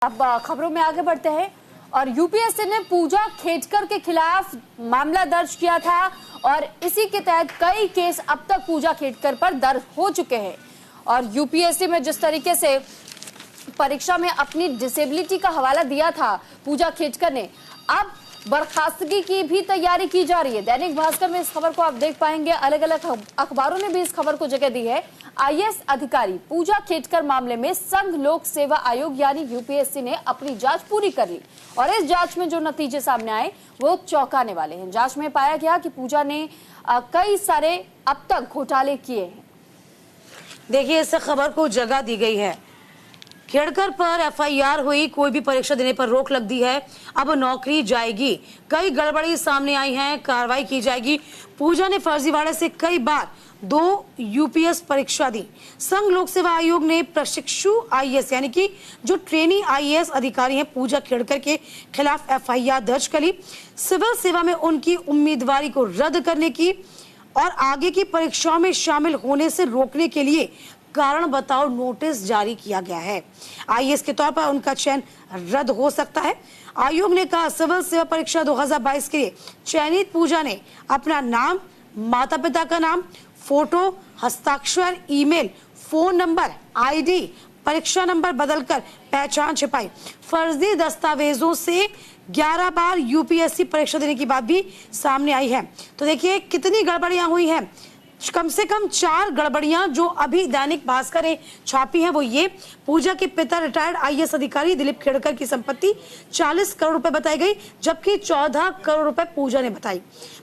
अब खबरों में आगे बढ़ते हैं और यूपीएससी ने पूजा खेडकर के खिलाफ मामला दर्ज किया था और इसी के तहत कई केस अब तक पूजा खेडकर पर दर्ज हो चुके हैं। और यूपीएससी में जिस तरीके से परीक्षा में अपनी डिसेबिलिटी का हवाला दिया था पूजा खेडकर ने, अब बर्खास्तगी की भी तैयारी की जा रही है। दैनिक भास्कर में इस खबर को आप देख पाएंगे, अलग अलग अखबारों ने भी इस खबर को जगह दी है। आईएएस अधिकारी पूजा खेडकर मामले में संघ लोक सेवा आयोग यानी यूपीएससी ने अपनी जांच पूरी कर ली और इस जांच में जो नतीजे सामने आए वो चौंकाने वाले हैं। जांच में पाया गया कि पूजा ने कई सारे अब तक घोटाले किए हैं। देखिए, इस खबर को जगह दी गई है। खेडकर पर एफआईआर हुई, कोई भी परीक्षा देने पर रोक लग दी है, अब नौकरी जाएगी। कई गड़बड़ी सामने आई हैं, कार्रवाई की जाएगी। पूजा ने फर्जीवाड़े से कई बार 2 यूपीएस परीक्षा दी। संघ लोक सेवा आयोग ने प्रशिक्षु आईएएस यानी कि जो ट्रेनी आईएएस अधिकारी हैं पूजा खेडकर के खिलाफ एफआईआर दर्ज करी। सिविल सेवा में उनकी उम्मीदवारी को रद्द करने की और आगे की परीक्षाओं में शामिल होने से रोकने के लिए कारण बताओ नोटिस जारी किया गया है। आईएएस के तौर पर उनका चयन रद्द हो सकता है। आयोग ने कहा सिविल सेवा परीक्षा 2022 के लिए चयनित पूजा ने अपना नाम, माता पिता का नाम, फोटो, हस्ताक्षर, ईमेल, फोन नंबर, आईडी, परीक्षा नंबर बदलकर पहचान छिपाई। फर्जी दस्तावेजों से 11 बार यूपीएससी परीक्षा देने की बात भी सामने आई है। तो देखिए कितनी गड़बड़ियां हुई हैं। कम से कम 4 गड़बड़ियां जो अभी दैनिक भास्कर ने छापी हैं वो ये। पूजा के पिता रिटायर्ड आईएएस अधिकारी दिलीप खेडकर की संपत्ति 40 करोड़ रुपए बताई गई, जबकि 14 करोड़ रुपए पूजा ने बताई।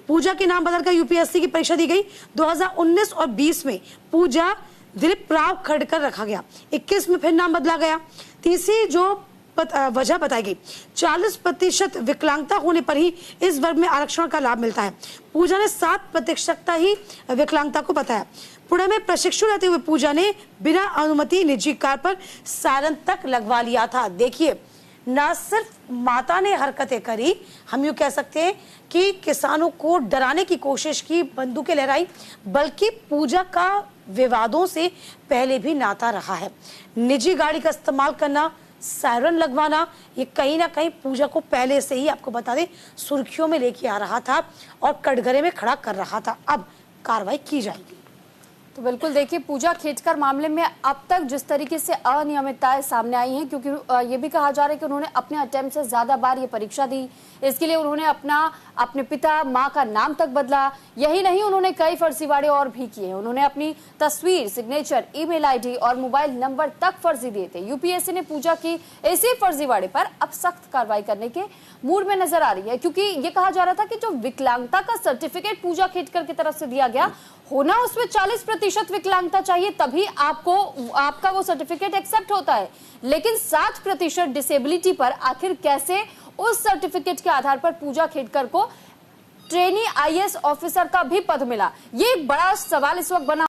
पूजा के नाम बदलकर यूपीएससी की परीक्षा दी गई। 2019 और 20 में पूजा दिलीप राव खेडकर रखा गया, 21 में फिर नाम बदला गया। तीसरी जो वजह बताई गई, 40% विकलांगता होने पर ही इस वर्ग में आरक्षण का लाभ मिलता है। पूजा ने 7% ही विकलांगता को बताया। पुणे में प्रशिक्षु रहते हुए पूजा ने बिना अनुमति निजी कार पर सायरन तक लगवा लिया था। देखिए, न सिर्फ माता ने हरकतें करी, हम यूं कह सकते हैं कि किसानों को डराने की कोशिश की, बंदूकें लहराई, बल्कि पूजा का विवादों से पहले भी नाता रहा है। निजी गाड़ी का इस्तेमाल करना, सायरन लगवाना, ये कहीं ना कहीं पूजा को पहले से ही, आपको बता दें, सुर्खियों में लेके आ रहा था और कटघरे में खड़ा कर रहा था। अब कार्रवाई की जाएगी। तो बिल्कुल देखिए, पूजा खेडकर मामले में अब तक जिस तरीके से अनियमितताएं सामने आई हैं, क्योंकि ये भी कहा जा रहा है कि उन्होंने अपने अटेम्प्ट से ज्यादा बार ये परीक्षा दी, इसके लिए उन्होंने अपने पिता माँ का नाम तक बदला। यही नहीं, उन्होंने कई फर्जीवाड़े और भी किए हैं। उन्होंने अपनी तस्वीर, सिग्नेचर, ईमेल आईडी और मोबाइल नंबर तक फर्जी दिए थे। यूपीएससी ने पूजा की इसी फर्जीवाड़े पर अब सख्त कार्रवाई करने के मूड में नजर आ रही है, क्योंकि ये कहा जा रहा था कि जो विकलांगता का सर्टिफिकेट पूजा खेडकर की तरफ से दिया गया होना, उसमें 40% विकलांगता चाहिए, तभी आपका वो सर्टिफिकेट एक्सेप्ट होता है। लेकिन 60% डिसेबिलिटी पर आखिर कैसे उस सर्टिफिकेट के आधार पर पूजा खेडकर को ट्रेनी आईएएस ऑफिसर का भी पद मिला, ये एक बड़ा सवाल इस वक्त बना।